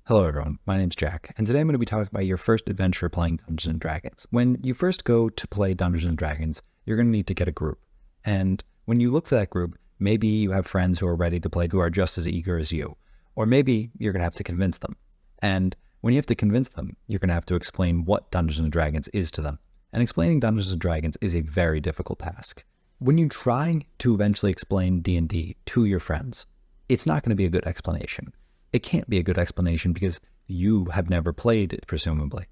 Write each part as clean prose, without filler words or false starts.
Hello everyone, my name's Jack, and today I'm going to be talking about your first adventure playing Dungeons & Dragons. When you first go to play Dungeons & Dragons, you're going to need to get a group. And when you look for that group, maybe you have friends who are ready to play who are just as eager as you. Or maybe you're going to have to convince them. And when you have to convince them, you're going to have to explain what Dungeons & Dragons is to them. And explaining Dungeons & Dragons is a very difficult task. When you try to eventually explain D&D to your friends, it's not going to be a good explanation. It can't be a good explanation because you have never played it, presumably.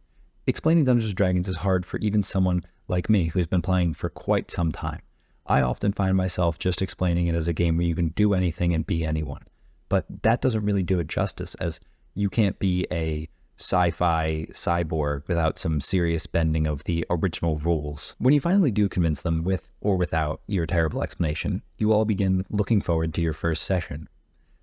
Explaining Dungeons & Dragons is hard for even someone like me who's been playing for quite some time. I often find myself just explaining it as a game where you can do anything and be anyone. But that doesn't really do it justice, as you can't be a sci-fi cyborg without some serious bending of the original rules. When you finally do convince them with or without your terrible explanation, you all begin looking forward to your first session.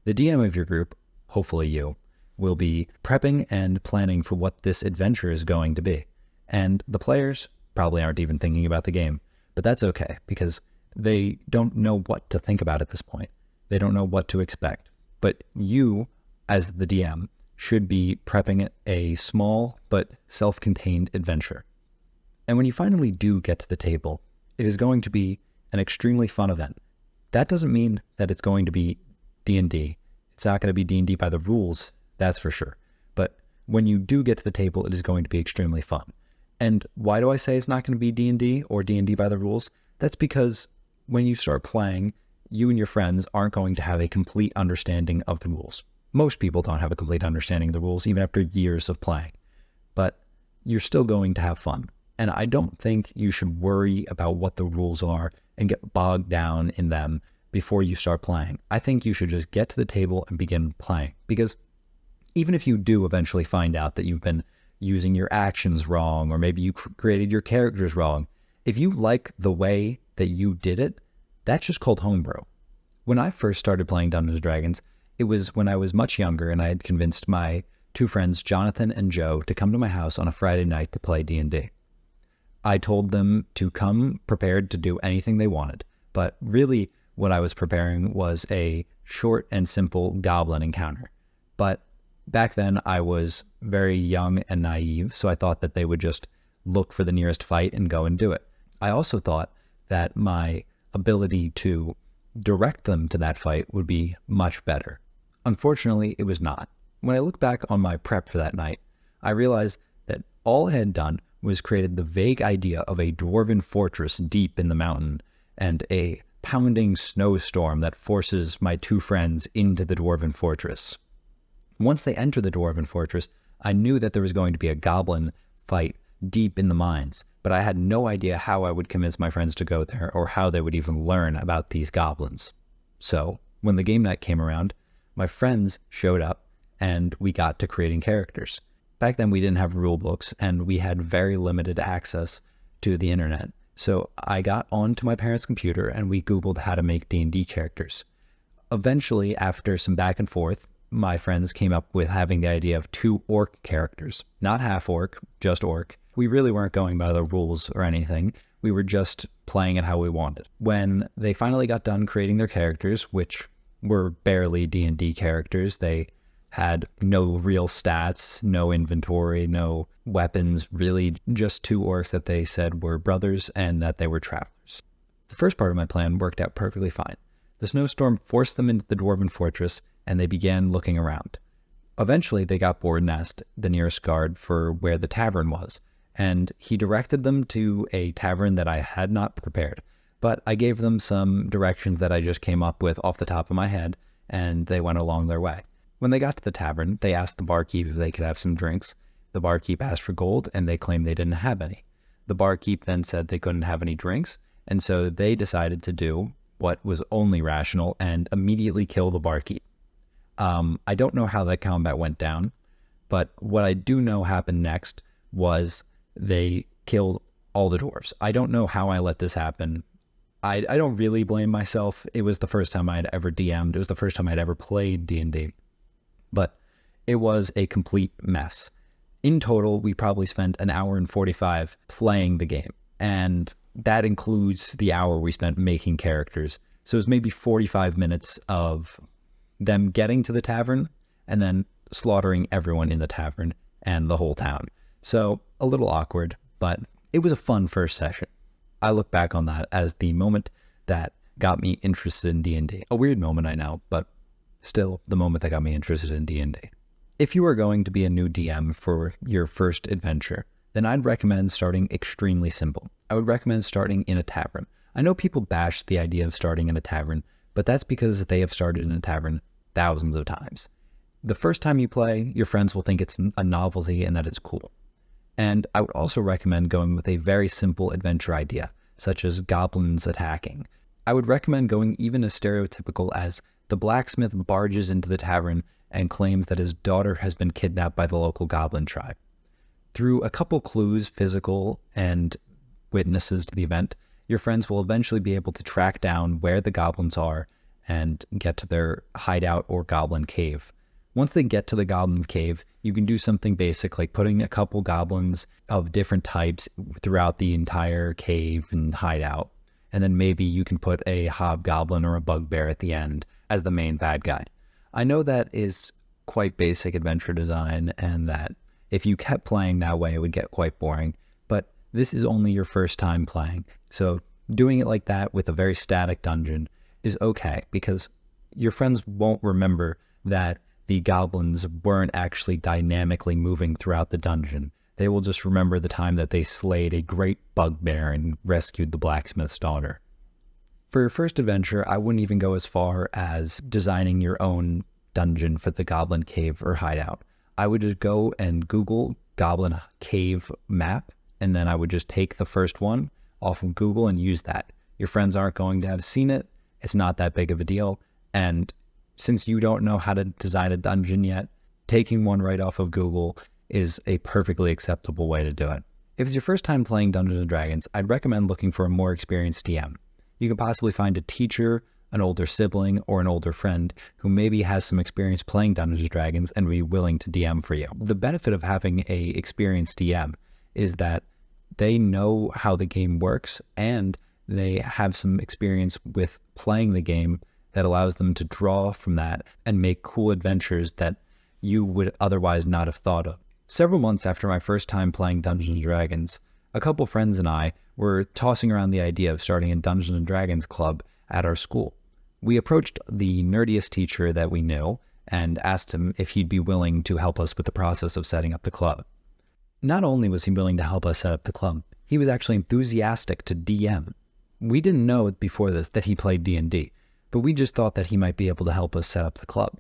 The DM of your group, hopefully you, will be prepping and planning for what this adventure is going to be. And the players probably aren't even thinking about the game, but that's okay because they don't know what to think about at this point. They don't know what to expect. But you, as the DM, should be prepping a small but self-contained adventure. And when you finally do get to the table, it is going to be an extremely fun event. That doesn't mean that it's going to be D&D. It's not going to be D&D by the rules, that's for sure. But when you do get to the table, it is going to be extremely fun. And why do I say it's not going to be D&D or D&D by the rules? That's because when you start playing, you and your friends aren't going to have a complete understanding of the rules. Most people don't have a complete understanding of the rules, even after years of playing. But you're still going to have fun. And I don't think you should worry about what the rules are and get bogged down in them before you start playing. I think you should just get to the table and begin playing, because even if you do eventually find out that you've been using your actions wrong, or maybe you created your characters wrong, if you like the way that you did it, that's just called homebrew. When I first started playing Dungeons & Dragons, it was when I was much younger and I had convinced my two friends, Jonathan and Joe, to come to my house on a Friday night to play D&D. I told them to come prepared to do anything they wanted, but really what I was preparing was a short and simple goblin encounter. But back then I was very young and naive, so I thought that they would just look for the nearest fight and go and do it. I also thought that my ability to direct them to that fight would be much better. Unfortunately, it was not. When I look back on my prep for that night, I realized that all I had done was created the vague idea of a dwarven fortress deep in the mountain and a pounding snowstorm that forces my two friends into the dwarven fortress. Once they enter the dwarven fortress, I knew that there was going to be a goblin fight deep in the mines, but I had no idea how I would convince my friends to go there or how they would even learn about these goblins. So, when the game night came around, my friends showed up and we got to creating characters. Back then we didn't have rule books and we had very limited access to the internet. So I got onto my parents' computer and we Googled how to make D&D characters. Eventually, after some back and forth, my friends came up with having the idea of 2 orc characters. Not half orc, just orc. We really weren't going by the rules or anything. We were just playing it how we wanted. When they finally got done creating their characters, which were barely D&D characters, they had no real stats, no inventory, no weapons, really just 2 orcs that they said were brothers and that they were travelers. The first part of my plan worked out perfectly fine. The snowstorm forced them into the dwarven fortress and they began looking around. Eventually they got bored and asked the nearest guard for where the tavern was, and he directed them to a tavern that I had not prepared, but I gave them some directions that I just came up with off the top of my head and they went along their way. When they got to the tavern, they asked the barkeep if they could have some drinks. The barkeep asked for gold, and they claimed they didn't have any. The barkeep then said they couldn't have any drinks, and so they decided to do what was only rational and immediately kill the barkeep. I don't know how that combat went down, but what I do know happened next was they killed all the dwarves. I don't know how I let this happen. I don't really blame myself. It was the first time I'd ever DM'd. It was the first time I'd ever played D&D. But it was a complete mess. In total, we probably spent an hour and 45 playing the game, and that includes the hour we spent making characters. So it was maybe 45 minutes of them getting to the tavern and then slaughtering everyone in the tavern and the whole town. So a little awkward, but it was a fun first session. I look back on that as the moment that got me interested in D&D. A weird moment, I know, but still the moment that got me interested in D&D. If you are going to be a new DM for your first adventure, then I'd recommend starting extremely simple. I would recommend starting in a tavern. I know people bash the idea of starting in a tavern, but that's because they have started in a tavern thousands of times. The first time you play, your friends will think it's a novelty and that it's cool. And I would also recommend going with a very simple adventure idea, such as goblins attacking. I would recommend going even as stereotypical as the blacksmith barges into the tavern and claims that his daughter has been kidnapped by the local goblin tribe. Through a couple clues, physical and witnesses to the event, your friends will eventually be able to track down where the goblins are and get to their hideout or goblin cave. Once they get to the goblin cave, you can do something basic like putting a couple goblins of different types throughout the entire cave and hideout. And then maybe you can put a hobgoblin or a bugbear at the end as the main bad guy. I know that is quite basic adventure design, and that if you kept playing that way, it would get quite boring. But this is only your first time playing. So doing it like that with a very static dungeon is okay, because your friends won't remember that the goblins weren't actually dynamically moving throughout the dungeon. They will just remember the time that they slayed a great bugbear and rescued the blacksmith's daughter. For your first adventure, I wouldn't even go as far as designing your own dungeon for the goblin cave or hideout. I would just go and Google goblin cave map, and then I would just take the first one off of Google and use that. Your friends aren't going to have seen it. It's not that big of a deal. And since you don't know how to design a dungeon yet, taking one right off of Google is a perfectly acceptable way to do it. If it's your first time playing Dungeons & Dragons, I'd recommend looking for a more experienced DM. You can possibly find a teacher, an older sibling, or an older friend who maybe has some experience playing Dungeons & Dragons and be willing to DM for you. The benefit of having a experienced DM is that they know how the game works and they have some experience with playing the game that allows them to draw from that and make cool adventures that you would otherwise not have thought of. Several months after my first time playing Dungeons & Dragons, a couple friends and I were tossing around the idea of starting a Dungeons & Dragons club at our school. We approached the nerdiest teacher that we knew and asked him if he'd be willing to help us with the process of setting up the club. Not only was he willing to help us set up the club, he was actually enthusiastic to DM. We didn't know before this that he played D&D, but we just thought that he might be able to help us set up the club.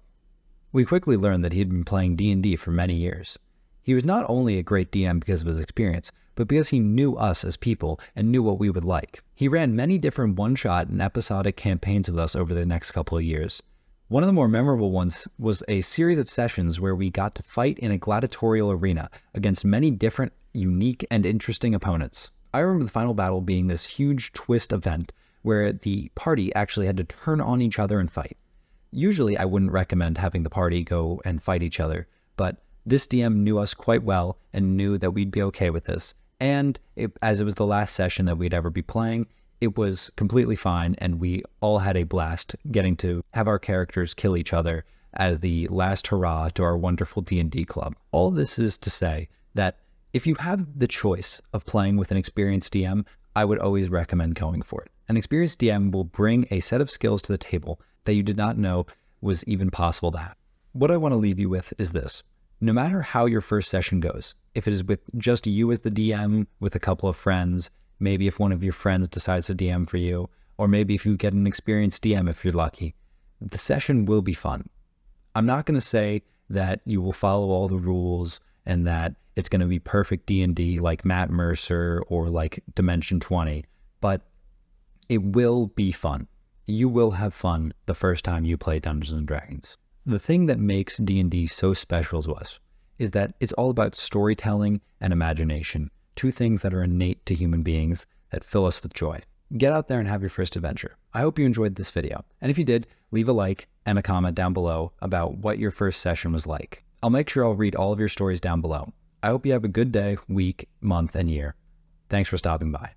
We quickly learned that he had been playing D&D for many years. He was not only a great DM because of his experience, but because he knew us as people and knew what we would like. He ran many different one-shot and episodic campaigns with us over the next couple of years. One of the more memorable ones was a series of sessions where we got to fight in a gladiatorial arena against many different, unique, and interesting opponents. I remember the final battle being this huge twist event where the party actually had to turn on each other and fight. Usually I wouldn't recommend having the party go and fight each other, but this DM knew us quite well and knew that we'd be okay with this. And as it was the last session that we'd ever be playing, it was completely fine, and we all had a blast getting to have our characters kill each other as the last hurrah to our wonderful D&D club. All of this is to say that if you have the choice of playing with an experienced DM, I would always recommend going for it. An experienced DM will bring a set of skills to the table that you did not know was even possible to have. What I want to leave you with is this. No matter how your first session goes, if it is with just you as the DM, with a couple of friends, maybe if one of your friends decides to DM for you, or maybe if you get an experienced DM if you're lucky, the session will be fun. I'm not going to say that you will follow all the rules and that it's going to be perfect D&D like Matt Mercer or like Dimension 20, but it will be fun. You will have fun the first time you play Dungeons & Dragons. The thing that makes D&D so special to us is that it's all about storytelling and imagination, two things that are innate to human beings that fill us with joy. Get out there and have your first adventure. I hope you enjoyed this video, and if you did, leave a like and a comment down below about what your first session was like. I'll make sure I'll read all of your stories down below. I hope you have a good day, week, month, and year. Thanks for stopping by.